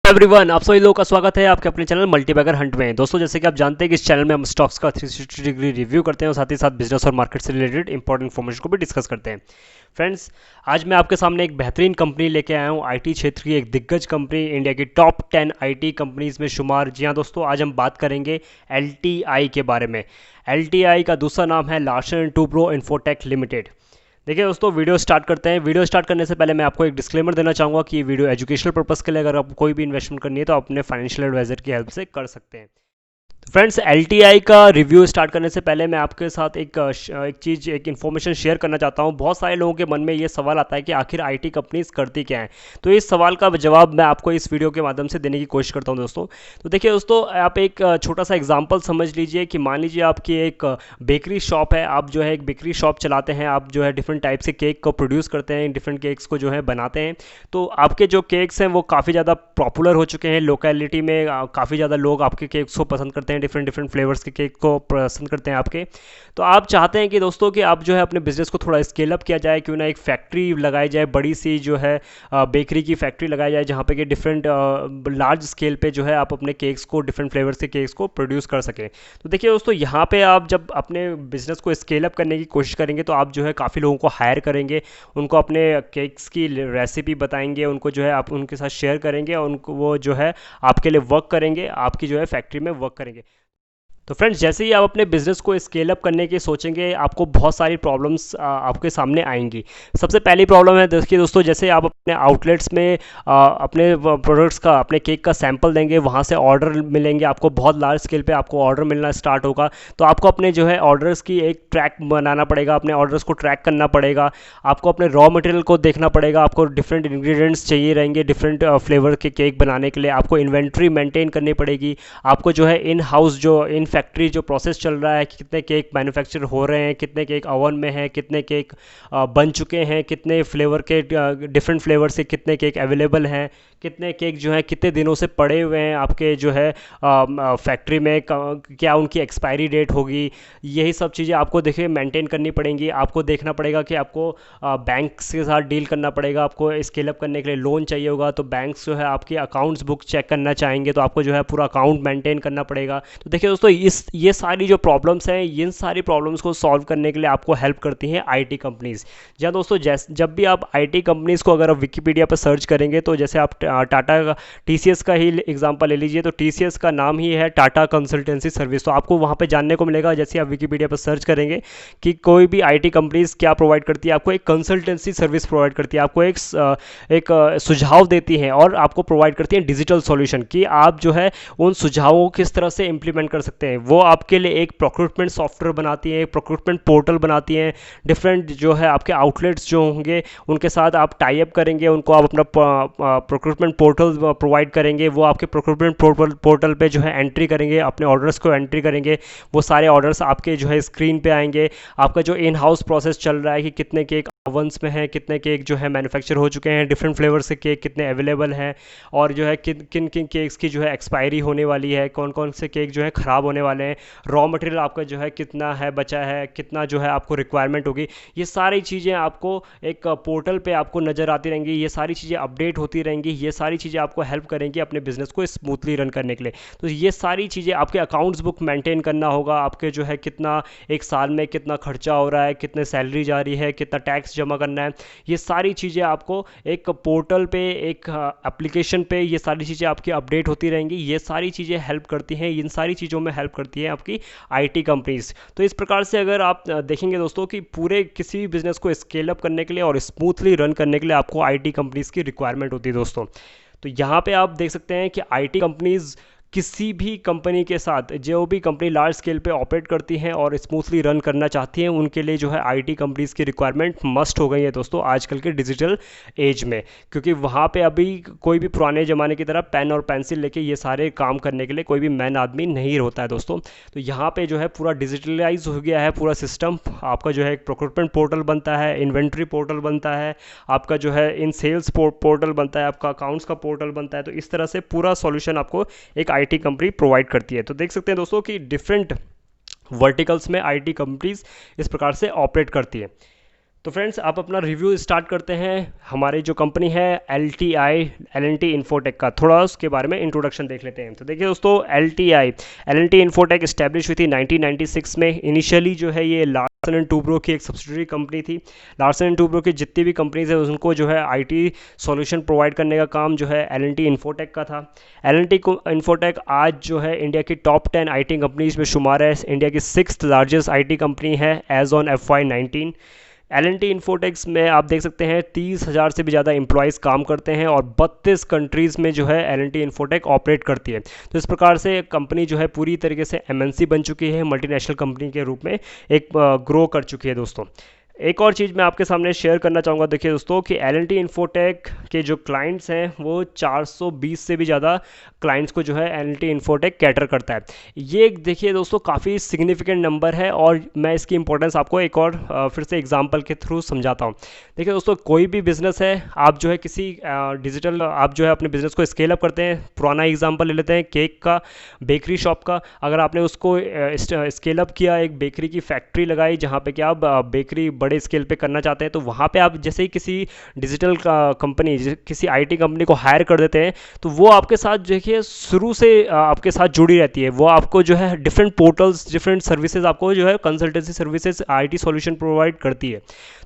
Everyone, आप सभी लोगों का स्वागत है आपके अपने चैनल मल्टीबैगर हंट में। दोस्तों, जैसे कि आप जानते हैं कि इस चैनल में हम स्टॉक्स का 360 डिग्री रिव्यू करते हैं और साथ ही साथ बिजनेस और मार्केट से रिलेटेड इंपॉर्टेंट इन्फॉर्मेशन को भी डिस्कस करते हैं। फ्रेंड्स, आज मैं आपके सामने एक बेहतरीन कंपनी लेके आया हूँ। आईटी क्षेत्र की एक दिग्गज कंपनी, इंडिया की टॉप 10 आईटी कंपनीज में शुमार। जी हाँ दोस्तों, आज हम बात करेंगे एलटीआई के बारे में। एलटीआई का दूसरा नाम है Larsen and Toubro infotech limited. देखिए दोस्तों, वीडियो स्टार्ट करते हैं। वीडियो स्टार्ट करने से पहले मैं आपको एक डिस्क्लेमर देना चाहूँगा कि ये वीडियो एजुकेशनल पर्पस के लिए, अगर आपको कोई भी इन्वेस्टमेंट करनी है तो आप अपने फाइनेंशियल एडवाइजर की हेल्प से कर सकते हैं। फ्रेंड्स, एलटीआई का रिव्यू स्टार्ट करने से पहले मैं आपके साथ एक इन्फॉर्मेशन शेयर करना चाहता हूं। बहुत सारे लोगों के मन में ये सवाल आता है कि आखिर आईटी कंपनीज करती क्या हैं। तो इस सवाल का जवाब मैं आपको इस वीडियो के माध्यम से देने की कोशिश करता हूं दोस्तों। तो देखिए दोस्तों, आप एक छोटा सा एग्जांपल समझ लीजिए कि मान लीजिए आपकी एक बेकरी शॉप है। आप जो है एक बेकरी शॉप चलाते हैं। आप जो है डिफरेंट टाइप से केक को प्रोड्यूस करते हैं, डिफरेंट केक्स को जो है बनाते हैं। तो आपके जो केक्स हैं वो काफ़ी ज़्यादा पॉपुलर हो चुके हैं लोकेलिटी में। काफ़ी ज़्यादा लोग आपके केक्स को पसंद करते हैं, डिफरेंट डिफरेंट फ्लेवर्स के केक को पसंद करते हैं आपके। तो आप चाहते हैं कि दोस्तों कि आप जो है अपने बिजनेस को थोड़ा स्केल अप किया जाए, क्यों ना एक फैक्ट्री लगाई जाए, बड़ी सी जो है बेकरी की फैक्ट्री लगाई जाए, जहाँ पे कि डिफरेंट लार्ज स्केल पे जो है आप अपने केक्स को, डिफरेंट फ्लेवर्स के केक्स को प्रोड्यूस कर सकें। तो देखिए दोस्तों, यहाँ पे आप जब अपने बिजनेस को स्केल अप करने की कोशिश करेंगे तो आप जो है काफ़ी लोगों को हायर करेंगे, उनको अपने केक्स की रेसिपी बताएंगे, उनको जो है आप उनके साथ शेयर करेंगे और उनको वो जो है आपके लिए वर्क करेंगे, आपकी जो है फैक्ट्री में वर्क करेंगे। तो फ्रेंड्स, जैसे ही आप अपने बिजनेस को स्केल अप करने की सोचेंगे, आपको बहुत सारी प्रॉब्लम्स आपके सामने आएंगी। सबसे पहली प्रॉब्लम है, देखिए दोस्तों, जैसे आप अपने आउटलेट्स में अपने प्रोडक्ट्स का, अपने केक का सैंपल देंगे, वहाँ से ऑर्डर मिलेंगे आपको, बहुत लार्ज स्केल पे आपको ऑर्डर मिलना स्टार्ट होगा। तो आपको अपने जो है ऑर्डर्स की एक ट्रैक बनाना पड़ेगा, अपने ऑर्डर्स को ट्रैक करना पड़ेगा। आपको अपने रॉ मटेरियल को देखना पड़ेगा, आपको डिफरेंट इंग्रेडिएंट्स चाहिए रहेंगे डिफरेंट फ्लेवर के केक बनाने के लिए। आपको इन्वेंट्री मेंटेन करनी पड़ेगी। आपको जो है इन हाउस, जो इन फैक्ट्री जो प्रोसेस चल रहा है कि कितने केक मैन्युफैक्चर हो रहे हैं, कितने केक ओवन में हैं, कितने केक बन चुके हैं, कितने फ्लेवर के डिफरेंट फ्लेवर से कितने केक अवेलेबल हैं, कितने केक जो है कितने दिनों से पड़े हुए हैं आपके जो है फैक्ट्री में, क्या उनकी एक्सपायरी डेट होगी। यही सब चीज़ें आपको देखिए मेंटेन करनी पड़ेंगी। आपको देखना पड़ेगा कि आपको बैंक्स के साथ डील करना पड़ेगा। आपको स्केल अप करने के लिए लोन चाहिए होगा तो बैंक्स जो है आपकी अकाउंट्स बुक चेक करना चाहेंगे, तो आपको जो है पूरा अकाउंट मेंटेन करना पड़ेगा। तो देखिए दोस्तों, ये सारी जो प्रॉब्लम्स हैं, इन सारी प्रॉब्लम्स को सॉल्व करने के लिए आपको हेल्प करती हैं आईटी कंपनीज। जहाँ दोस्तों, जब भी आप आईटी कंपनीज को अगर आप विकीपीडिया पर सर्च करेंगे, तो जैसे आप टाटा का, टीसीएस का ही एग्जांपल ले लीजिए, तो टीसीएस का नाम ही है टाटा कंसल्टेंसी सर्विस। तो आपको वहाँ पे जानने को मिलेगा, जैसे आप विकीपीडिया पर सर्च करेंगे, कि कोई भी आईटी कंपनीज क्या प्रोवाइड करती है, आपको एक कंसल्टेंसी सर्विस प्रोवाइड करती है, आपको एक सुझाव देती हैं और आपको प्रोवाइड करती हैं डिजिटल सॉल्यूशन, कि आप जो है उन सुझावों को किस तरह से इंप्लीमेंट कर सकते हैं। वो आपके लिए एक प्रोक्रूटमेंट सॉफ्टवेयर बनाती है, एक प्रोक्रूटमेंट पोर्टल बनाती हैं। डिफरेंट जो है आपके आउटलेट्स जो होंगे उनके साथ आप टाई अप करेंगे, उनको आप अपना प्रोक्रूटमेंट पोर्टल प्रोवाइड करेंगे। वो आपके प्रोक्रूटमेंट पोर्टल पे जो है एंट्री करेंगे, अपने ऑर्डर्स को एंट्री करेंगे। वो सारे ऑर्डर्स आपके जो है स्क्रीन पे आएंगे। आपका जो इन हाउस प्रोसेस चल रहा है कि कितने केक ओवंस में हैं, कितने केक जो है मैन्युफैक्चर हो चुके हैं, डिफरेंट फ्लेवर्स के केक कितने अवेलेबल हैं, और जो है किन किन किन केक्स की जो है एक्सपायरी होने वाली है, कौन कौन से केक जो है ख़राब होने वाले हैं, रॉ मटेरियल आपका जो है कितना है बचा है, कितना जो है आपको रिक्वायरमेंट होगी। ये सारी चीज़ें आपको एक पोर्टल पे आपको नज़र आती रहेंगी। ये सारी चीज़ें अपडेट होती रहेंगी। ये सारी चीज़ें आपको हेल्प करेंगी अपने बिजनेस को स्मूथली रन करने के लिए। तो ये सारी चीज़ें, आपके अकाउंट्स बुक मेंटेन करना होगा, आपके जो है कितना एक साल में कितना खर्चा हो रहा है, कितने सैलरी जा रही है, कितना टैक्स जमा करना है, ये सारी चीज़ें आपको एक पोर्टल पे, एक एप्लीकेशन पे, ये सारी चीज़ें आपकी अपडेट होती रहेंगी। ये सारी चीज़ें हेल्प करती हैं, इन सारी चीज़ों में हेल्प करती है आपकी आईटी कंपनीज। तो इस प्रकार से अगर आप देखेंगे दोस्तों कि पूरे किसी भी बिजनेस को स्केल अप करने के लिए और स्मूथली रन करने के लिए आपको आईटी कंपनीज की रिक्वायरमेंट होती है दोस्तों। तो यहाँ पे आप देख सकते हैं कि आईटी कंपनीज किसी भी कंपनी के साथ, जो भी कंपनी लार्ज स्केल पे ऑपरेट करती हैं और स्मूथली रन करना चाहती हैं, उनके लिए जो है आईटी कंपनीज़ की रिक्वायरमेंट मस्ट हो गई है दोस्तों आजकल के डिजिटल एज में। क्योंकि वहाँ पे अभी कोई भी पुराने ज़माने की तरह पेन और पेंसिल लेके ये सारे काम करने के लिए कोई भी मैन आदमी नहीं होता है दोस्तों। तो यहाँ पे जो है पूरा डिजिटलाइज हो गया है पूरा सिस्टम। आपका जो है एक प्रोक्योरमेंट पोर्टल बनता है, इन्वेंट्री पोर्टल बनता है, आपका जो है इन सेल्स पोर्टल बनता है, आपका अकाउंट्स का पोर्टल बनता है। तो इस तरह से पूरा सॉल्यूशन आपको एक आईटी कंपनी प्रोवाइड करती है। तो देख सकते हैं दोस्तों कि डिफरेंट वर्टिकल्स में आईटी कंपनीज इस प्रकार से ऑपरेट करती है। तो फ्रेंड्स आप अपना रिव्यू स्टार्ट करते हैं। हमारी जो कंपनी है एल एन टी इन्फोटेक का थोड़ा उसके बारे में इंट्रोडक्शन देख लेते हैं। तो देखिए दोस्तों, L N T Infotech establish हुई थी 1996 में। इनिशियली जो है ये लार्सन एंड टूब्रो की एक सब्सिडरी कंपनी थी। लार्सन एंड टूब्रो की जितनी भी कंपनीज है उनको जो है आईटी सॉल्यूशन प्रोवाइड करने का काम जो है एल एन टी इन्फोटेक का था। एल एन टी इन्फोटेक आज जो है इंडिया की टॉप 10 आईटी कंपनीज में शुमार है। इंडिया की 6th लार्जेस्ट आईटी कंपनी है as on FY19। L N T Infotechs में आप देख सकते हैं 30,000 से भी ज़्यादा एम्प्लॉयज़ काम करते हैं और 32 कंट्रीज़ में जो है L N T Infotech operate करती है। तो इस प्रकार से कंपनी जो है पूरी तरीके से एमएनसी बन चुकी है, मल्टीनेशनल कंपनी के रूप में एक ग्रो कर चुकी है दोस्तों। एक और चीज़ मैं आपके सामने शेयर करना चाहूँगा। देखिए दोस्तों कि एल एन टी इन्फोटेक के जो क्लाइंट्स हैं वो 420 से भी ज़्यादा क्लाइंट्स को जो है L N T Infotech cater करता है। ये देखिए दोस्तों काफ़ी सिग्निफिकेंट नंबर है और मैं इसकी इंपॉर्टेंस आपको एक और फिर से एग्जांपल के थ्रू समझाता हूँ। देखिए दोस्तों, कोई भी बिज़नेस है, आप जो है किसी डिजिटल आप जो है अपने बिज़नेस को स्केल अप करते हैं। पुराना एग्जाम्पल ले लेते हैं केक का, बेकरी शॉप का। अगर आपने उसको स्केल अप किया, एक बेकरी की फैक्ट्री लगाई जहाँ पे कि आप बेकरी बड़े स्केल पे करना चाहते हैं, तो वहाँ पे आप जैसे ही किसी डिजिटल कंपनी, किसी आईटी कंपनी को हायर कर देते हैं, तो वो आपके साथ देखिए शुरू से आपके साथ जुड़ी रहती है। वो आपको जो है डिफरेंट पोर्टल्स, डिफरेंट सर्विसेज आपको जो है consultancy services, IT solution provide करती है।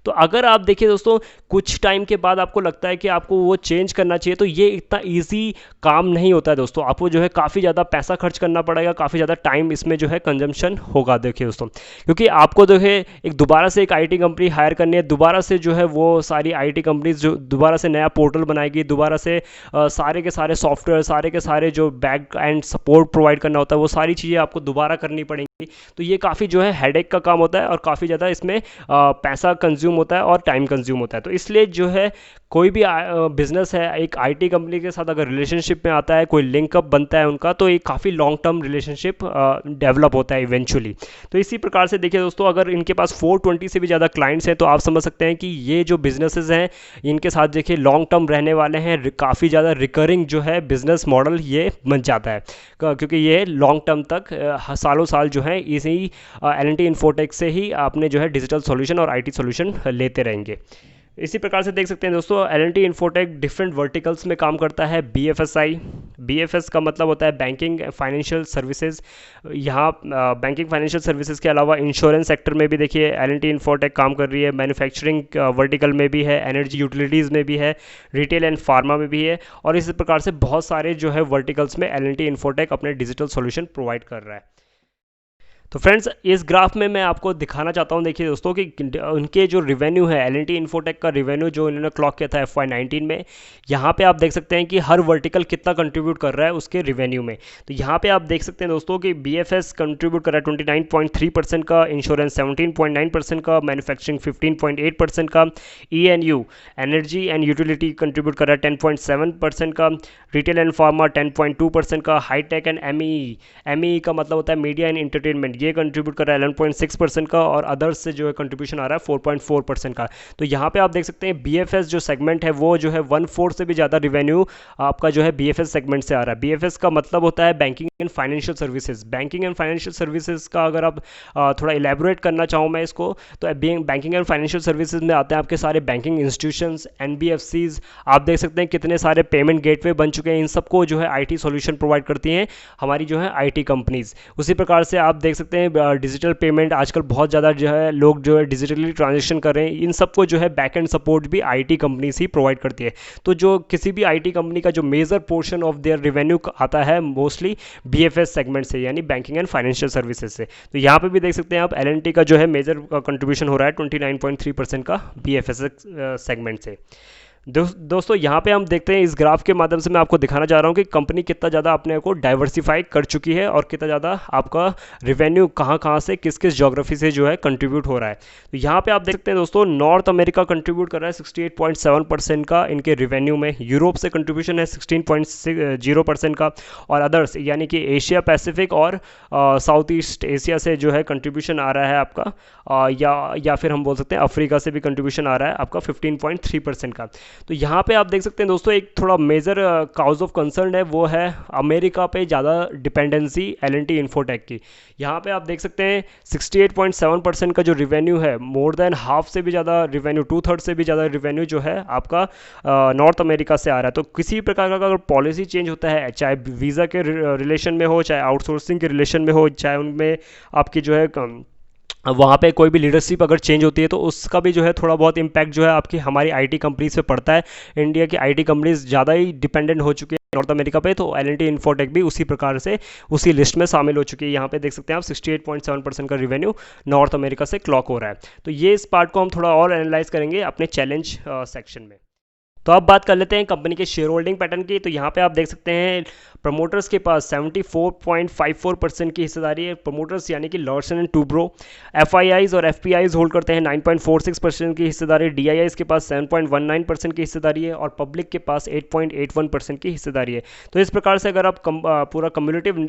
तो अगर आप देखिए दोस्तों कुछ टाइम के बाद आपको लगता है कि आपको वो चेंज करना चाहिए, तो ये इतना ईजी काम नहीं होता है दोस्तों। आपको जो है काफ़ी ज़्यादा पैसा खर्च करना पड़ेगा, काफ़ी ज़्यादा टाइम इसमें जो है कंजम्पशन होगा। देखिए दोस्तों, क्योंकि आपको जो है एक दोबारा से एक आईटी कंपनी हायर करनी है, दोबारा से जो है वो सारी आईटी कंपनीज जो दोबारा से नया पोर्टल बनाएगी, दोबारा से सारे के सारे सॉफ्टवेयर, सारे के सारे जो बैक एंड सपोर्ट प्रोवाइड करना होता है, वो सारी चीज़ें आपको दोबारा करनी पड़ेंगी। तो ये काफ़ी जो है हेडेक का काम होता है और काफ़ी ज़्यादा इसमें पैसा कंज्यूम होता है और टाइम कंज्यूम होता है। तो इसलिए जो है कोई भी बिजनेस है एक आईटी कंपनी के साथ अगर रिलेशनशिप में आता है, कोई लिंकअप बनता है उनका, तो एक काफ़ी लॉन्ग टर्म रिलेशनशिप डेवलप होता है इवेंचुअली। तो इसी प्रकार से देखिए दोस्तों, अगर इनके पास 420 से भी ज़्यादा क्लाइंट्स हैं, तो आप समझ सकते हैं कि ये जो बिजनेसेस हैं इनके साथ देखिए लॉन्ग टर्म रहने वाले हैं। काफ़ी ज़्यादा रिकरिंग जो है बिजनेस मॉडल ये बन जाता है, क्योंकि ये लॉन्ग टर्म तक सालों साल जो है इसी एल एन टी इन्फोटेक से ही आपने जो है डिजिटल सॉल्यूशन और आईटी सॉल्यूशन लेते रहेंगे। इसी प्रकार से देख सकते हैं दोस्तों, L N T Infotech different verticals में काम करता है। BFSI का मतलब होता है बैंकिंग फाइनेंशियल सर्विसेज। यहाँ बैंकिंग फाइनेंशियल सर्विसेज के अलावा इंश्योरेंस सेक्टर में भी देखिए एल एन टी इन्फोटेक काम कर रही है। मैन्युफैक्चरिंग वर्टिकल में भी है, एनर्जी यूटिलिटीज़ में भी है, रिटेल एंड फार्मा में भी है, और इसी प्रकार से बहुत सारे जो है वर्टिकल्स में एल एन टी इन्फोटेक अपने डिजिटल सॉल्यूशन प्रोवाइड कर रहा है। तो फ्रेंड्स, इस ग्राफ में मैं आपको दिखाना चाहता हूं, देखिए दोस्तों, कि उनके जो रिवेन्यू है, एल एन टी इन्फोटेक का रिवेन्यू जो इन्होंने क्लॉक किया था FY19 में, यहाँ पे आप देख सकते हैं कि हर वर्टिकल कितना कंट्रीब्यूट कर रहा है उसके रिवेन्यू में। तो यहाँ पे आप देख सकते हैं दोस्तों कि BFS कंट्रीब्यूट कर रहा है 29.3% का, इंश्योरेंस 17.9% का, मैन्युफैक्चरिंग 15.8% का, ENU energy and utility contribute कर रहा है 10.7% का, रिटेल एंड फार्मा 10.2% का, हाईटेक एंड MEE का मतलब होता है मीडिया एंड एंटरटेनमेंट, ये कंट्रीब्यूट कर रहा है 11.6% का, और अदर्स से जो है कंट्रीब्यूशन आ रहा है 4.4% का। तो यहाँ पे आप देख सकते हैं BFS जो सेगमेंट है वो जो है 1/4 से भी ज़्यादा रिवेन्यू आपका जो है BFS सेगमेंट से आ रहा है। BFS का मतलब होता है banking and financial services. Banking and financial services का अगर आप थोड़ा इलेबोरेट करना चाहूँ मैं इसको, तो बैंकिंग एंड फाइनेंशियल सर्विसेज में आते हैं आपके सारे बैंकिंग इंस्टीट्यूशंस, NBFCs। आप देख सकते हैं कितने सारे पेमेंट गेटवे बन चुके हैं। इन सबको जो है आईटी सॉल्यूशन प्रोवाइड करती हैं हमारी जो है आईटी कंपनीज। उसी प्रकार से आप देख सकते हैं डिजिटल पेमेंट, आजकल बहुत ज़्यादा जो है लोग जो है डिजिटली ट्रांजेक्शन कर रहे हैं। इन सबको जो है बैक एंड सपोर्ट भी आईटी कंपनीज ही प्रोवाइड करती है। तो जो किसी भी आईटी कंपनी का जो major portion of their revenue आता है मोस्टली BFS सेगमेंट से, यानी बैंकिंग एंड फाइनेंशियल सर्विसेज से। तो यहाँ पे भी देख सकते हैं आप L&T का जो है मेजर कंट्रीब्यूशन हो रहा है 29.3% का BFS सेगमेंट से। दोस्तों, यहाँ पे हम देखते हैं इस ग्राफ के माध्यम से मैं आपको दिखाना चाह रहा हूँ कि कंपनी कितना ज़्यादा अपने को डाइवर्सिफाई कर चुकी है और कितना ज़्यादा आपका रिवेन्यू कहाँ से किस किस ज्योग्राफी से जो है कंट्रीब्यूट हो रहा है। तो यहाँ पे आप देख सकते हैं दोस्तों, नॉर्थ अमेरिका कंट्रीब्यूट कर रहा है 68.7% का इनके रिवेन्यू में, यूरोप से कंट्रीब्यूशन है 16.0% का, और अदर्स यानी कि एशिया पैसिफिक और साउथ ईस्ट एशिया से जो है कंट्रीब्यूशन आ रहा है आपका, या फिर हम बोल सकते हैं अफ्रीका से भी कंट्रीब्यूशन आ रहा है आपका 15.3% का। तो यहाँ पे आप देख सकते हैं दोस्तों, एक थोड़ा मेजर काउज ऑफ कंसर्न है, वो है अमेरिका पे ज़्यादा डिपेंडेंसी एल&टी इन्फोटेक की। यहाँ पे आप देख सकते हैं 68.7% का जो रिवेन्यू है, मोर देन हाफ से भी ज़्यादा रिवेन्यू, 2/3 से भी ज़्यादा रिवेन्यू जो है आपका नॉर्थ अमेरिका से आ रहा है। तो किसी प्रकार का अगर पॉलिसी चेंज होता है, चाहे वीज़ा के रिलेशन में हो, चाहे आउटसोर्सिंग के रिलेशन में हो, चाहे उनमें आपकी जो है वहाँ पे कोई भी लीडरशिप अगर चेंज होती है, तो उसका भी जो है थोड़ा बहुत इम्पैक्ट जो है आपकी हमारी आईटी कंपनीज पे पड़ता है। इंडिया की आईटी कंपनीज ज़्यादा ही डिपेंडेंट हो चुकी है नॉर्थ अमेरिका पे, तो एल&टी इन्फोटेक भी उसी प्रकार से उसी लिस्ट में शामिल हो चुकी है। यहाँ पे देख सकते हैं आप 68.7% का रिवेन्यू नॉर्थ अमेरिका से क्लॉक हो रहा है। तो ये इस पार्ट को हम थोड़ा और एनालाइज करेंगे अपने चैलेंज सेक्शन में। तो अब बात कर लेते हैं कंपनी के शेयर होल्डिंग पैटर्न की। तो यहाँ पे आप देख सकते हैं प्रमोटर्स के पास 74.54% की हिस्सेदारी है। प्रमोटर्स यानी कि लार्सन एंड टूब्रो। एफआईआईज और एफपीआईज होल्ड करते हैं 9.46% की हिस्सेदारी। डीआईआईज के पास 7.19% की हिस्सेदारी है और पब्लिक के पास 8.81% की हिस्सेदारी है। तो इस प्रकार से अगर आप पूरा कम्युलेटिव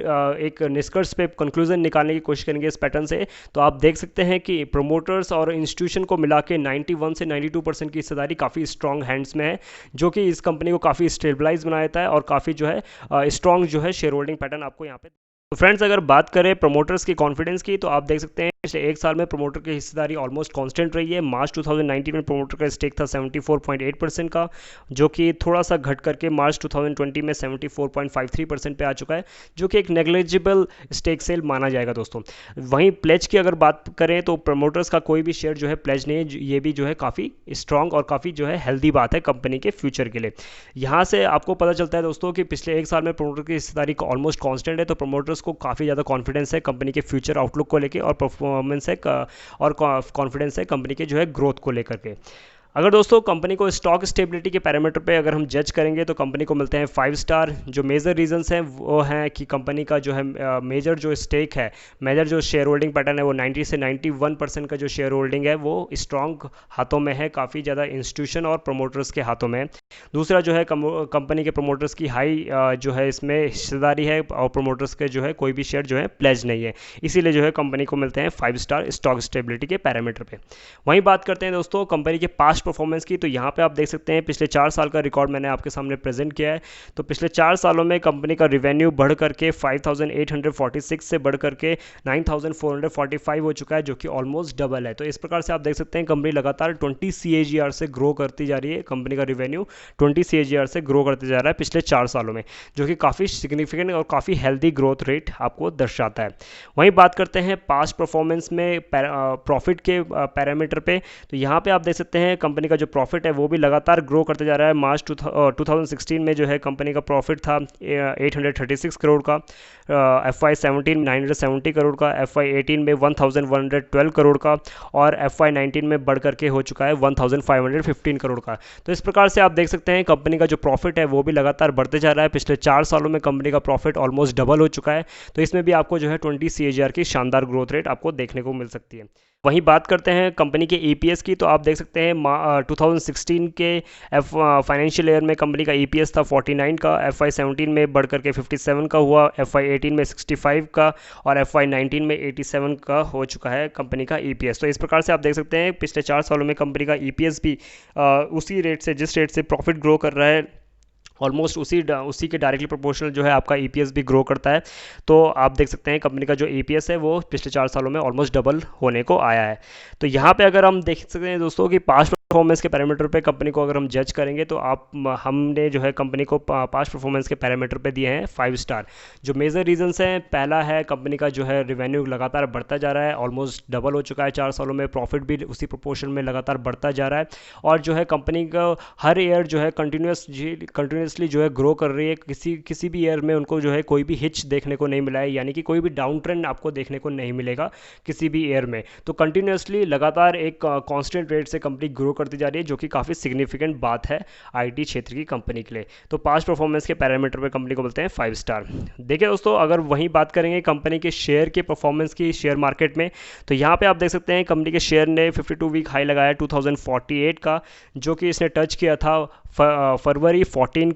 एक निष्कर्ष पे कंक्लूजन निकालने की कोशिश करेंगे इस पैटर्न से, तो आप देख सकते हैं कि प्रमोटर्स और इंस्टीट्यूशन को मिला के 91 से 92% की हिस्सेदारी काफ़ी स्ट्रॉन्ग हैंड्स में है, जो कि इस कंपनी को काफ़ी स्टेबलाइज बना देता है और काफ़ी जो है स्ट्रॉन्ग जो है शेयर होल्डिंग पैटर्न आपको यहाँ पे। तो फ्रेंड्स, अगर बात करें प्रमोटर्स की कॉन्फिडेंस की, तो आप देख सकते हैं पिछले एक साल में प्रमोटर की हिस्सेदारी ऑलमोस्ट कांस्टेंट रही है। मार्च 2019 में प्रमोटर का स्टेक था 74.8% का, जो कि थोड़ा सा घट करके मार्च 2020 में 74.53% पे आ चुका है, जो कि एक नेग्लिजिबल स्टेक सेल माना जाएगा दोस्तों। वहीं प्लेज की अगर बात करें, तो प्रमोटर्स का कोई भी शेयर जो है प्लेज नहीं है। ये भी जो है काफ़ी स्ट्रॉन्ग और काफ़ी जो है हेल्दी बात है कंपनी के फ्यूचर के लिए। यहाँ से आपको पता चलता है दोस्तों कि पिछले एक साल में प्रमोटर की हिस्सेदारी ऑलमोस्ट कांस्टेंट है, तो प्रमोटर्स को काफ़ी ज़्यादा कॉन्फिडेंस है कंपनी के फ्यूचर आउटलुक को लेकर और परफॉर्मेंस है और कॉन्फिडेंस है कंपनी के जो है ग्रोथ को लेकर के। अगर दोस्तों कंपनी को स्टॉक स्टेबिलिटी के पैरामीटर पे अगर हम जज करेंगे, तो कंपनी को मिलते हैं 5 स्टार। जो मेजर रीजंस हैं वो हैं कि कंपनी का जो है मेजर जो स्टेक है, मेजर जो शेयर होल्डिंग पैटर्न है, वो 90 से 91% का जो शेयर होल्डिंग है वो स्ट्रॉन्ग हाथों में है, काफ़ी ज़्यादा इंस्टीट्यूशन और प्रमोटर्स के हाथों में है। दूसरा जो है कंपनी के प्रमोटर्स की हाई जो है इसमें हिस्सेदारी है और प्रमोटर्स के जो है कोई भी शेयर जो है प्लेज नहीं है, इसीलिए जो है कंपनी को मिलते हैं 5 स्टार स्टॉक स्टेबिलिटी के पैरामीटर पे। वहीं बात करते हैं दोस्तों कंपनी के पास्ट परफॉर्मेंस की, तो यहाँ पे आप देख सकते हैं पिछले 4 साल का रिकॉर्ड मैंने आपके सामने प्रेजेंट किया है। तो पिछले 4 सालों में कंपनी का रिवेन्यू बढ़ करके 5846 से बढ़ करके 9445 हो चुका है, जो कि ऑलमोस्ट डबल है। तो इस प्रकार से आप देख सकते हैं कंपनी लगातार 20 CAGR से ग्रो करती जा रही है। कंपनी का रिवेन्यू 20 CAGR से ग्रो करते जा रहा है पिछले 4 सालों में, जो कि काफ़ी सिग्निफिकेंट और काफ़ी हेल्दी ग्रोथ रेट आपको दर्शाता है। वहीं बात करते हैं पास्ट परफॉर्मेंस में प्रॉफिट के पैरामीटर पे, तो यहाँ पे आप देख सकते हैं कंपनी का जो प्रॉफिट है वो भी लगातार ग्रो करते जा रहा है। मार्च 2016 में जो है कंपनी का प्रॉफिट था 836 करोड़ का, FY17 970 करोड़ का, FY18 में 1112 करोड़ का और FY19 में बढ़ करके हो चुका है 1515 करोड़ का। तो इस प्रकार से आप देख सकते हैं कंपनी का जो प्रॉफिट है वो भी लगातार बढ़ते जा रहा है। पिछले 4 सालों में कंपनी का प्रॉफिट ऑलमोस्ट डबल हो चुका है। तो इसमें भी आपको जो है 20 CAGR की शानदार ग्रोथ रेट आपको देखने को मिल सकती है। वहीं बात करते हैं कंपनी के EPS की, तो आप देख सकते हैं 2016 के फाइनेंशियल ईयर में कंपनी का EPS था 49 का, FY17 में बढ़ करके 57 का हुआ, FY18 में 65 का और FY19 में 87 का हो चुका है कंपनी का EPS। तो इस प्रकार से आप देख सकते हैं पिछले 4 सालों में कंपनी का EPS भी उसी रेट से, जिस रेट से प्रॉफिट ग्रो कर रहा है, ऑलमोस्ट उसी के डायरेक्टली प्रोपोर्शनल जो है आपका EPS भी ग्रो करता है। तो आप देख सकते हैं कंपनी का जो EPS है वो पिछले 4 सालों में ऑलमोस्ट डबल होने को आया है। तो यहाँ पे अगर हम देख सकते हैं दोस्तों कि पास्ट परफॉर्मेंस के पैरामीटर पे कंपनी को अगर हम जज करेंगे, तो हमने जो है कंपनी को पास्ट परफॉर्मेंस के पैरामीटर पे दिए हैं 5 स्टार। जो मेजर रीजंस हैं, पहला है कंपनी का जो है रिवेन्यू लगातार बढ़ता जा रहा है, ऑलमोस्ट डबल हो चुका है 4 सालों में, प्रॉफिट भी उसी प्रोपोर्शन में लगातार बढ़ता जा रहा है और जो है कंपनी का हर ईयर जो है कंटिन्यूसली जो है ग्रो कर रही है। किसी भी ईयर में उनको जो है कोई भी हिच देखने को नहीं मिला है, यानी कि कोई भी डाउन ट्रेंड आपको देखने को नहीं मिलेगा किसी भी ईयर में। तो कंटिन्यूसली लगातार एक कांस्टेंट रेट से कंपनी ग्रो करती जा रही है, जो कि काफ़ी सिग्निफिकेंट बात है आईटी क्षेत्र की कंपनी के लिए। तो पास्ट परफॉर्मेंस के पैरामीटर पे कंपनी को बोलते हैं 5 स्टार। देखिए दोस्तों, अगर वहीं बात करेंगे कंपनी के शेयर के परफॉर्मेंस की शेयर मार्केट में, तो यहाँ पे आप देख सकते हैं कंपनी के शेयर ने 52 वीक हाई लगाया 2048 का, जो कि इसने टच किया था फरवरी 14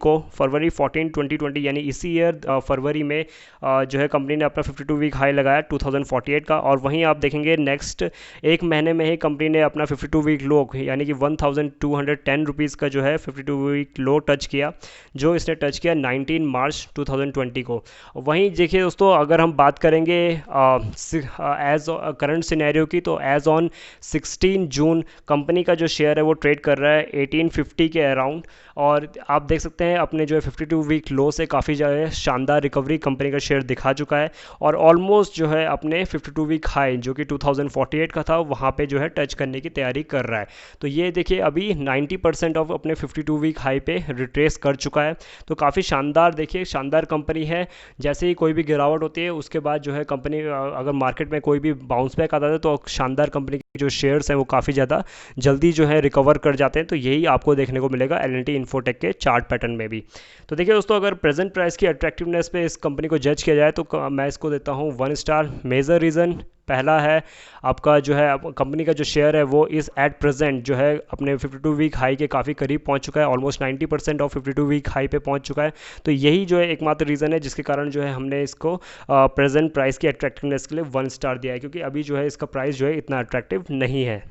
2020 यानी इसी ईयर फरवरी में जो है कंपनी ने अपना 52 वीक हाई लगाया 2048 का। और वहीं आप देखेंगे नेक्स्ट एक महीने में ही कंपनी ने अपना 52 वीक लो यानी कि 1210 रुपीज़ का जो है 52 वीक लो टच किया, जो इसने टच किया 19 मार्च 2020 को। वहीं देखिए दोस्तों, अगर हम बात करेंगे एज करंट सिनेरियो की, तो एज ऑन 16 जून कंपनी का जो शेयर है वो ट्रेड कर रहा है 1850 के अराउंड। और आप देख सकते हैं अपने जो है 52 वीक लो से काफ़ी जो है शानदार रिकवरी कंपनी का शेयर दिखा चुका है और ऑलमोस्ट जो है अपने 52 वीक हाई जो कि 2048 का था वहाँ पे जो है टच करने की तैयारी कर रहा है। तो ये देखिए अभी 90% ऑफ अपने 52 वीक हाई पे रिट्रेस कर चुका है। तो काफ़ी शानदार, देखिए शानदार कंपनी है। जैसे ही कोई भी गिरावट होती है उसके बाद जो है कंपनी अगर मार्केट में कोई भी बाउंस बैक आता है तो शानदार कंपनी के जो शेयर्स हैं वो काफ़ी ज़्यादा जल्दी जो है रिकवर कर जाते हैं। तो यही आपको देखने को मिलेगा L&T इन्फोटेक के चार्ट पैटर्न में भी। तो देखिए दोस्तों, अगर प्रेजेंट प्राइस की अट्रैक्टिवनेस पे इस कंपनी को जज किया जाए तो मैं इसको देता हूँ 1 स्टार। मेजर रीज़न पहला है आपका जो है कंपनी का जो शेयर है वो इस एट प्रेजेंट जो है अपने 52 वीक हाई के काफ़ी करीब पहुंच चुका है, ऑलमोस्ट 90% ऑफ 52 वीक हाई पे पहुंच चुका है। तो यही जो है एकमात्र रीज़न है जिसके कारण जो है हमने इसको प्रेजेंट प्राइस की अट्रैक्टिवनेस के लिए 1 स्टार दिया है, क्योंकि अभी जो है इसका प्राइस जो है इतना अट्रैक्टिव नहीं है।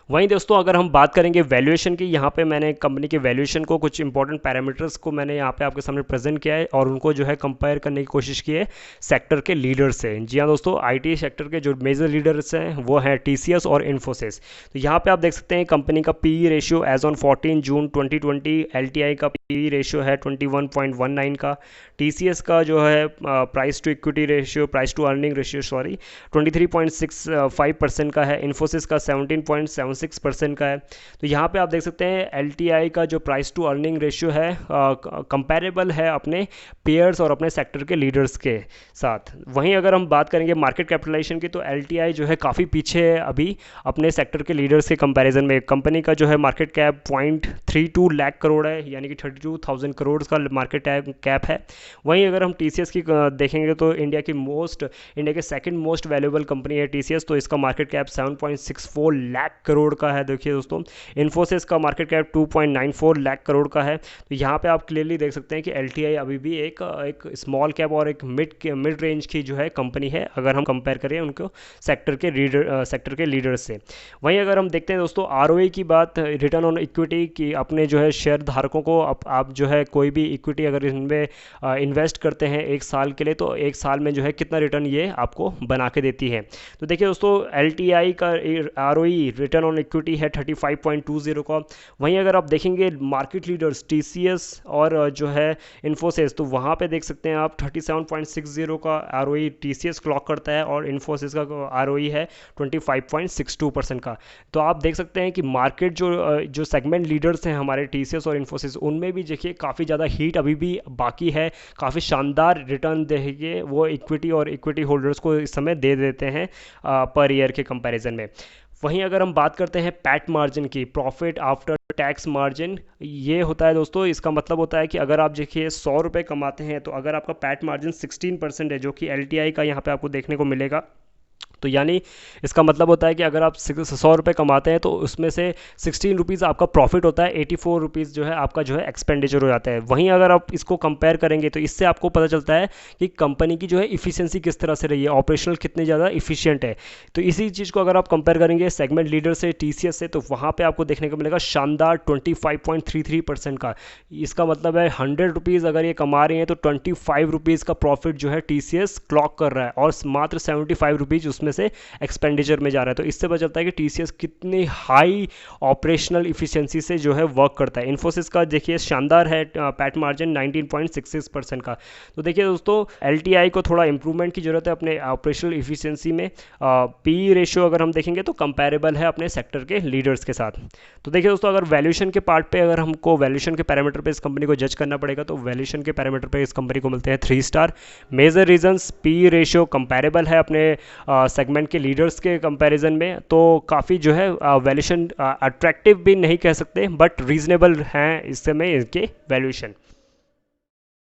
वहीं दोस्तों, अगर हम बात करेंगे वैल्यूएशन की, यहाँ पे मैंने कंपनी के वैल्यूएशन को कुछ इंपॉर्टेंट पैरामीटर्स को मैंने यहाँ पे आपके सामने प्रेजेंट किया है और उनको जो है कंपेयर करने की कोशिश की है सेक्टर के लीडर्स से। जी हाँ दोस्तों, आईटी सेक्टर के जो मेजर लीडर्स हैं वो हैं टीसीएस और इन्फोसिस। तो यहाँ पे आप देख सकते हैं कंपनी का PE ratio as on 14 June 2020 LTI का पीई रेशियो है 21.19 का। टीसीएस का जो है price to equity ratio, price to earning ratio sorry 23.65% का है। इन्फोसिस का 17.76% का है। तो यहाँ पे आप देख सकते हैं एलटीआई का जो प्राइस टू अर्निंग रेशियो है कंपैरेबल है अपने पेयर्स और अपने सेक्टर के लीडर्स के साथ। वहीं अगर हम बात करेंगे मार्केट कैपिटलाइजेशन की, तो एलटीआई जो है काफ़ी पीछे है अभी अपने सेक्टर के लीडर्स के कंपैरिजन में। कंपनी का जो है मार्केट कैप 0.32 लाख करोड़ है, यानी कि 32,000 करोड़ का मार्केट कैप है। वहीं अगर हम टीसीएस की देखेंगे तो इंडिया के सेकंड मोस्ट वैल्यूएबल कंपनी है टीसीएस, तो इसका मार्केट कैप 7.64 लाख करोड़ का है। देखिए दोस्तों, इन्फोसिस का मार्केट कैप 2.94 लाख करोड़ का है। तो यहाँ पे आप क्लियरली देख सकते हैं कि एलटीआई अभी भी एक स्मॉल कैप और एक मिड रेंज की जो है कंपनी है, अगर हम कंपेयर करें उनको सेक्टर के लीडर से। वहीं अगर हम देखते हैं दोस्तों आरओई की बात, रिटर्न ऑन इक्विटी की, अपने जो है शेयर धारकों को आप जो है कोई भी इक्विटी अगर इनमें इन्वेस्ट करते हैं एक साल के लिए, तो एक साल में जो है कितना रिटर्न ये आपको बना के देती है। तो देखिए दोस्तों, एलटीआई का आरओई रिटर्न ऑन इक्विटी है 35.20 का। वहीं अगर आप देखेंगे मार्केट लीडर्स टीसीएस और जो है इन्फोसिस, तो वहाँ पे देख सकते हैं आप 37.60 का आरओई टीसीएस क्लॉक करता है और इन्फोसिस का आरओई है 25.62% का। तो आप देख सकते हैं कि मार्केट जो सेगमेंट लीडर्स हैं हमारे टीसीएस और इन्फोसिस, उनमें भी देखिए काफ़ी ज़्यादा हीट अभी भी बाकी है। काफ़ी शानदार रिटर्न देंगे वो इक्विटी और इक्विटी होल्डर्स को इस समय दे देते हैं पर ईयर के कंपैरिजन में। वहीं अगर हम बात करते हैं पैट मार्जिन की, प्रॉफिट आफ्टर टैक्स मार्जिन, ये होता है दोस्तों, इसका मतलब होता है कि अगर आप देखिए 100 रुपये कमाते हैं तो अगर आपका पैट मार्जिन 16% है, जो कि एलटीआई का यहाँ पे आपको देखने को मिलेगा, तो यानी इसका मतलब होता है कि अगर आप 100 रुपये कमाते हैं तो उसमें से 16 रुपीज़ आपका प्रॉफिट होता है, 84 रुपीज़ जो है आपका जो है एक्सपेंडिचर हो जाता है। वहीं अगर आप इसको कंपेयर करेंगे तो इससे आपको पता चलता है कि कंपनी की जो है इफिशियंसी किस तरह से रही है, ऑपरेशनल कितनी ज़्यादा इफिशियंट है। तो इसी चीज़ को अगर आप कंपेयर करेंगे सेगमेंट लीडर से, टीसीएस से, तो वहाँ पर आपको देखने को मिलेगा शानदार 25.33% का। इसका मतलब है 100 रुपीज़ अगर ये कमा रही हैं तो 25 रुपीज़ का प्रॉफिट जो है टीसीएस क्लॉक कर रहा है और मात्र 75 रुपीज़ उसमें से एक्सपेंडिचर में जा रहा है। तो इससे पता चलता है कि टीसीएस कितनी हाई ऑपरेशनल इफिशिएंसी से जो है वर्क करता है। इन्फोसिस का देखिए शानदार है पैट मार्जिन 19.66% का। तो देखिए दोस्तों, एलटीआई को थोड़ा इंप्रूवमेंट की जरूरत है अपने ऑपरेशनल इफिशिएंसी में। पी रेशियो अगर हम देखेंगे तो कंपेरेबल है अपने सेक्टर के लीडर्स के साथ। तो देखिए दोस्तों, अगर वैल्यूएशन के पार्ट पे अगर हमको वैल्यूएशन के पैरामीटर पे इस कंपनी को जज करना पड़ेगा तो वैल्यूएशन के पैरामीटर पे इस कंपनी को मिलते हैं 3 star. Major reasons, P ratio comparable है अपने सेगमेंट के लीडर्स के कंपैरिजन में, तो काफ़ी जो है वैल्यूएशन अट्रैक्टिव भी नहीं कह सकते बट रीजनेबल हैं इस समय इनके वैल्यूएशन।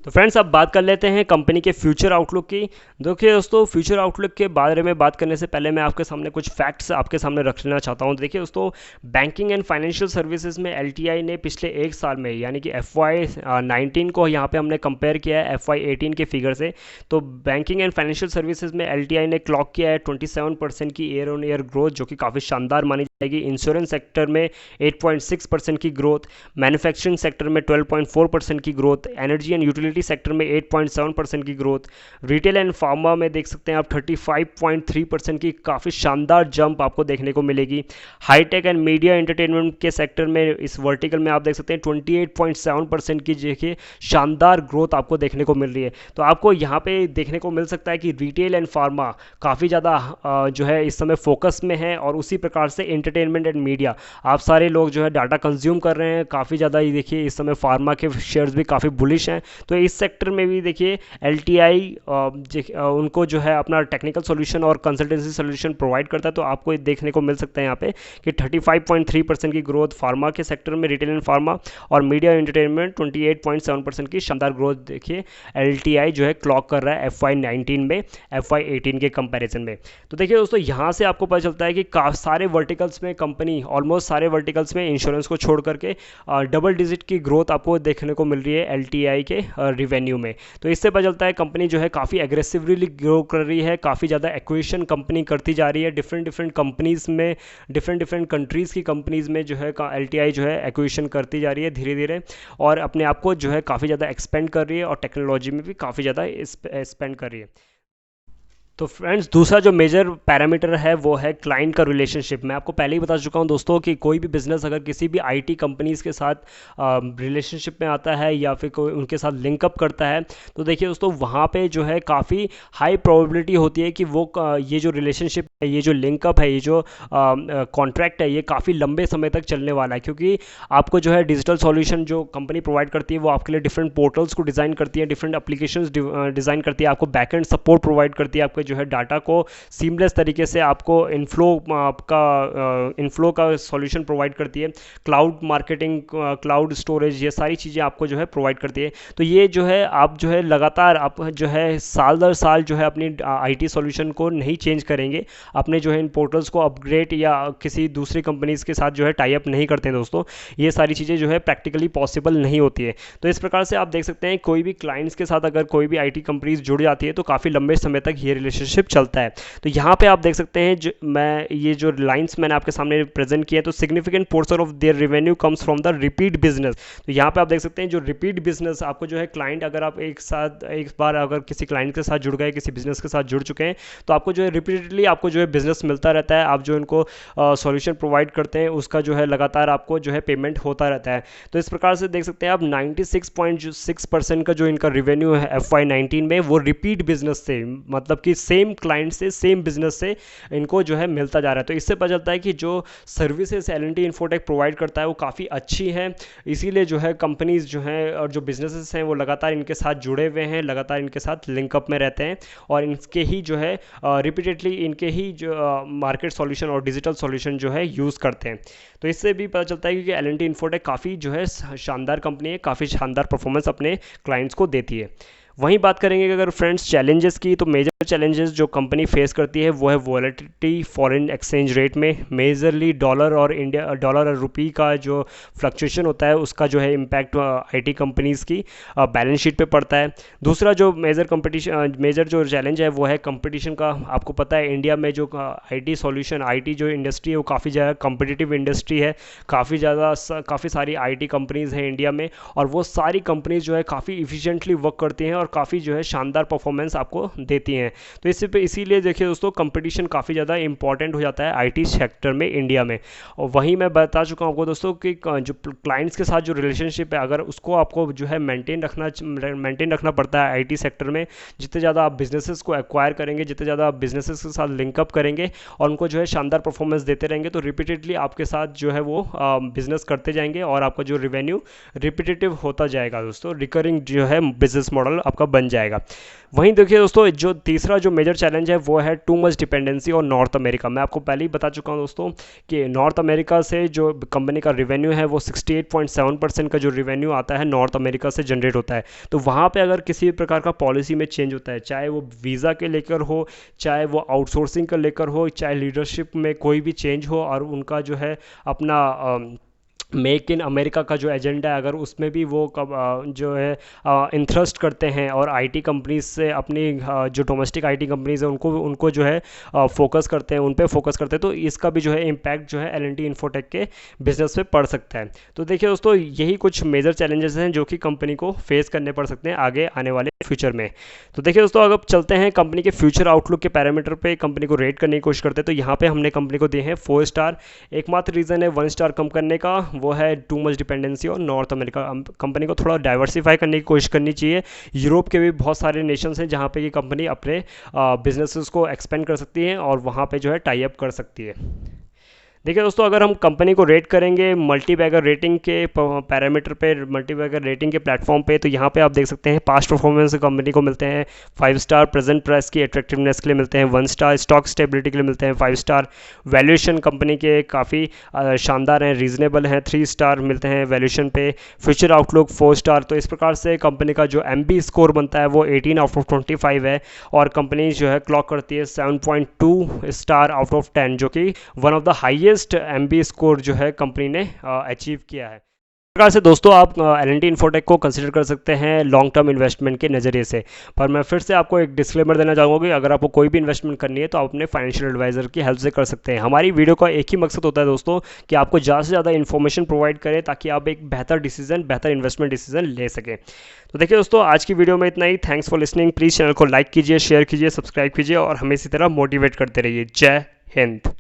तो फ्रेंड्स अब बात कर लेते हैं कंपनी के फ्यूचर आउटलुक की। देखिए दोस्तों, फ्यूचर आउटलुक के बारे में बात करने से पहले मैं आपके सामने कुछ फैक्ट्स आपके सामने रखना चाहता हूं। देखिए दोस्तों, बैंकिंग एंड फाइनेंशियल सर्विसेज में एलटीआई ने पिछले एक साल में, यानी कि FY19 को यहाँ पे हमने कंपेयर किया है FY18 के फिगर से, तो बैंकिंग एंड फाइनेंशियल सर्विसेज में एलटीआई ने क्लॉक किया है 27% की ईयर ऑन ईयर ग्रोथ, जो कि काफ़ी शानदार मानी जाएगी। इंश्योरेंस सेक्टर में 8.6% की ग्रोथ, मैन्युफैक्चरिंग सेक्टर में 12.4% की growth, energy and utility sector में 8.7% की ग्रोथ, रिटेल एंड फार्मा में देख सकते हैं आप 35.3% की काफ़ी शानदार जंप आपको देखने को मिलेगी। हाईटेक एंड मीडिया एंटरटेनमेंट के सेक्टर में, इस वर्टिकल में आप देख सकते हैं 28.7% की देखिए शानदार ग्रोथ आपको देखने को मिल रही है। तो आपको यहाँ पे देखने को मिल सकता है कि रिटेल एंड फार्मा काफ़ी ज़्यादा जो है इस समय फोकस में है, और उसी प्रकार से एंटरटेनमेंट एंड मीडिया, आप सारे लोग जो है डाटा कंज्यूम कर रहे हैं काफ़ी ज़्यादा। ये देखिए इस समय फार्मा के शेयर्स भी काफ़ी बुलिश हैं। तो इस सेक्टर में भी देखिए एलटीआई उनको जो है अपना टेक्निकल सॉल्यूशन और कंसल्टेंसी सॉल्यूशन प्रोवाइड करता है। तो आपको देखने को मिल सकता है यहाँ पे कि 35.3% की ग्रोथ फार्मा के सेक्टर में, रिटेल एंड फार्मा, और मीडिया एंटरटेनमेंट 28.7% की शानदार ग्रोथ देखिए एलटीआई जो है क्लॉक कर रहा है FY19 में FY18 के कंपैरिजन में। तो देखिए दोस्तों, यहाँ से आपको पता चलता है कि सारे वर्टिकल्स में कंपनी, ऑलमोस्ट सारे वर्टिकल्स में इंश्योरेंस को छोड़ करके डबल डिजिट की ग्रोथ आपको देखने को मिल रही है एलटीआई के रिवेन्यू में। तो इससे पता चलता है कंपनी जो है काफ़ी एग्रेसिवली ग्रो कर रही है, काफ़ी ज़्यादा एक्विजिशन कंपनी करती जा रही है डिफरेंट कंपनीज़ में, डिफरेंट कंट्रीज़ की कंपनीज़ में जो है एलटीआई जो है एक्विजिशन करती जा रही है धीरे धीरे, और अपने आप को जो है काफ़ी ज़्यादा एक्सपेंड कर रही है, और टेक्नोलॉजी में भी काफ़ी ज़्यादा स्पेंड कर रही है। तो फ्रेंड्स, दूसरा जो मेजर पैरामीटर है वो है क्लाइंट का रिलेशनशिप। मैं आपको पहले ही बता चुका हूं दोस्तों कि कोई भी बिजनेस अगर किसी भी आईटी कंपनीज़ के साथ रिलेशनशिप में आता है या फिर कोई उनके साथ लिंकअप करता है, तो देखिए दोस्तों वहाँ पे जो है काफ़ी हाई प्रोबेबिलिटी होती है कि वो ये जो रिलेशनशिप है, ये जो लिंकअप है, ये जो कॉन्ट्रैक्ट है, ये काफ़ी लंबे समय तक चलने वाला है। क्योंकि आपको जो है डिजिटल सॉल्यूशन जो कंपनी प्रोवाइड करती है, वो आपके लिए डिफरेंट पोर्टल्स को डिज़ाइन करती है, डिफरेंट एप्लीकेशंस डिज़ाइन करती है, आपको बैकएंड सपोर्ट प्रोवाइड करती है, आपके जो है डाटा को सीमलेस तरीके से आपको इनफ्लो का सॉल्यूशन प्रोवाइड करती है, क्लाउड मार्केटिंग, क्लाउड स्टोरेज, ये सारी चीज़ें आपको जो है प्रोवाइड करती है। तो ये जो है आप जो है लगातार आप जो है साल दर साल जो है अपनी आईटी सॉल्यूशन को नहीं चेंज करेंगे, अपने जो है इन पोर्टल्स को अपग्रेड या किसी दूसरी कंपनीज के साथ जो है टाई अप नहीं करते हैं दोस्तों, ये सारी चीज़ें जो है प्रैक्टिकली पॉसिबल नहीं होती है। तो इस प्रकार से आप देख सकते हैं कोई भी क्लाइंट्स के साथ अगर कोई भी आईटी कंपनीज जुड़ जाती है तो काफ़ी लंबे समय तक ये रिलेशनशिप चलता है। तो यहाँ पे आप देख सकते हैं ये जो लाइंस मैंने आपके सामने प्रेजेंट किया है, तो significant portion of there revenue comes from the repeat business. तो यहाँ पे आप देख सकते हैं जो रिपीट बिजनेस आपको जो है क्लाइंट, अगर आप एक बार अगर किसी क्लाइंट के साथ जुड़ गए, किसी बिजनेस के साथ जुड़ चुके हैं, तो आपको जो है रिपीटेडली आपको जो है बिजनेस मिलता रहता है। आप जो इनको सॉल्यूशन प्रोवाइड करते हैं उसका जो है लगातार आपको जो है पेमेंट होता रहता है। तो इस प्रकार से देख सकते हैं आप 96.6% का जो इनका रेवेन्यू है FY19 में, वो रिपीट बिजनेस से, मतलब कि सेम क्लाइंट से, सेम बिजनेस से इनको जो है मिलता जा रहा है। तो इससे पता चलता है कि जो सर्विसेज L&T इन्फोटेक प्रोवाइड करता है वो काफ़ी अच्छी है, इसीलिए जो है कंपनीज जो हैं और जो बिजनेसेस हैं वो लगातार इनके साथ जुड़े हुए हैं, लगातार इनके साथ लिंकअप में रहते हैं, और इनके ही जो है रिपीटेडली इनके ही जो मार्केट सॉल्यूशन और डिजिटल सॉल्यूशन जो है यूज़ करते हैं। तो इससे भी पता चलता है कि L&T इन्फोटेक काफ़ी जो है शानदार कंपनी है, काफ़ी शानदार परफॉर्मेंस अपने क्लाइंट्स को देती है। वहीं बात करेंगे अगर फ्रेंड्स चैलेंजेस की, तो मेजर चैलेंजेस जो कंपनी फेस करती है वो है वॉलेटिलिटी फॉरेन एक्सचेंज रेट में, मेजरली डॉलर और रुपी का जो फ्लक्चुएशन होता है उसका जो है इम्पैक्ट आईटी कंपनीज़ की बैलेंस शीट पे पड़ता है। दूसरा जो मेजर जो चैलेंज है वो है कंपटीशन का। आपको पता है इंडिया में जो आईटी जो इंडस्ट्री है वो काफ़ी ज़्यादा कॉम्पिटिटिव इंडस्ट्री है, काफ़ी सारी आईटी कंपनीज़ हैं इंडिया में, और वो सारी कंपनीज जो है काफ़ी इफिशिएंटली वर्क करती हैं और काफ़ी जो है शानदार परफॉर्मेंस आपको देती हैं। तो इसीलिए देखिए दोस्तों, कंपटीशन काफ़ी ज़्यादा इंपॉर्टेंट हो जाता है आईटी सेक्टर में इंडिया में। और वहीं मैं बता चुका हूँ आपको दोस्तों कि जो क्लाइंट्स के साथ जो रिलेशनशिप है, अगर उसको आपको जो है मेंटेन रखना पड़ता है आईटी सेक्टर में। जितने ज़्यादा आप बिजनेसेस को एक्वायर करेंगे, जितने ज़्यादा आप बिजनेसेस के साथ लिंकअप करेंगे और उनको जो है शानदार परफॉर्मेंस देते रहेंगे, तो रिपीटेडली आपके साथ जो है वो बिजनेस करते जाएंगे और आपका जो रेवेन्यू रिपीटेटिव होता जाएगा दोस्तों, रिकरिंग जो है बिजनेस मॉडल आपका बन जाएगा। वहीं देखिए दोस्तों, जो तीसरा जो मेजर चैलेंज है वो है टू मच डिपेंडेंसी और नॉर्थ अमेरिका। मैं आपको पहले ही बता चुका हूं दोस्तों कि नॉर्थ अमेरिका से जो कंपनी का रिवेन्यू है वो 68.7% का जो रिवेन्यू आता है नॉर्थ अमेरिका से जनरेट होता है। तो वहाँ पे अगर किसी प्रकार का पॉलिसी में चेंज होता है, चाहे वो वीज़ा के लेकर हो, चाहे वो आउटसोर्सिंग का लेकर हो, चाहे लीडरशिप में कोई भी चेंज हो, और उनका जो है अपना मेक इन अमेरिका का जो एजेंडा है, अगर उसमें भी वो जो है इंटरेस्ट करते हैं और आईटी कंपनीज से अपनी जो डोमेस्टिक आईटी कंपनीज है उनको उनको जो है फोकस करते हैं, उन पे फोकस करते हैं, तो इसका भी जो है इम्पैक्ट जो है एल&टी इन्फोटेक के बिजनेस पे पड़ सकता है। तो देखिए दोस्तों, यही कुछ मेजर चैलेंजेस हैं जो कि कंपनी को फेस करने पड़ सकते हैं आगे आने वाले फ्यूचर में। तो देखिए दोस्तों, अगर चलते हैं कंपनी के फ्यूचर आउटलुक के पैरामीटर पे कंपनी को रेट करने की कोशिश करते हैं, तो यहाँ पे हमने कंपनी को दिए हैं 4 स्टार। एकमात्र रीज़न है 1 स्टार कम करने का, वो है टू मच डिपेंडेंसी और नॉर्थ अमेरिका। कंपनी को थोड़ा डाइवर्सिफाई करने की कोशिश करनी चाहिए। यूरोप के भी बहुत सारे नेशंस हैं जहाँ पे ये कंपनी अपने बिजनेसेस को एक्सपेंड कर सकती है और वहाँ पे जो है टाई अप कर सकती है। देखिए दोस्तों, अगर हम कंपनी को रेट करेंगे मल्टीबैगर रेटिंग के पैरामीटर पे, मल्टीबैगर रेटिंग के प्लेटफॉर्म पे, तो यहाँ पे आप देख सकते हैं पास्ट परफॉर्मेंस कंपनी को मिलते हैं 5 स्टार, प्रेजेंट प्राइस की अट्रैक्टिवनेस के लिए मिलते हैं 1 स्टार, स्टॉक स्टेबिलिटी के लिए मिलते हैं 5 स्टार, वैल्यूएशन कंपनी के काफ़ी शानदार हैं, रीजनेबल हैं, 3 स्टार मिलते हैं वैल्यूएशन पे, फ्यूचर आउटलुक 4 स्टार। तो इस प्रकार से कंपनी का जो MB स्कोर बनता है वो 18/25 है, और कंपनी जो है क्लॉक करती है 7.2 स्टार आउट ऑफ 10, जो कि one of the highest MB score जो है कंपनी ने अचीव किया है। इस प्रकार से दोस्तों आप एल&टी इन्फोटेक को कंसिडर कर सकते हैं लॉन्ग टर्म इन्वेस्टमेंट के नज़रिए से। पर मैं फिर से आपको एक डिस्क्लेमर देना चाहूँगा कि अगर आपको कोई भी इन्वेस्टमेंट करनी है तो आप अपने फाइनेंशियल एडवाइजर की हेल्प से कर सकते हैं। हमारी वीडियो का एक ही मकसद होता है दोस्तों कि आपको ज़्यादा से ज़्यादा इन्फॉर्मेशन प्रोवाइड करें ताकि आप एक बेहतर इन्वेस्टमेंट डिसीजन ले सकें। तो देखिए दोस्तों, आज की वीडियो में इतना ही। Thanks for listening. Please channel को लाइक कीजिए, शेयर कीजिए, सब्सक्राइब कीजिए और हमें इसी तरह मोटिवेट करते रहिए। जय हिंद।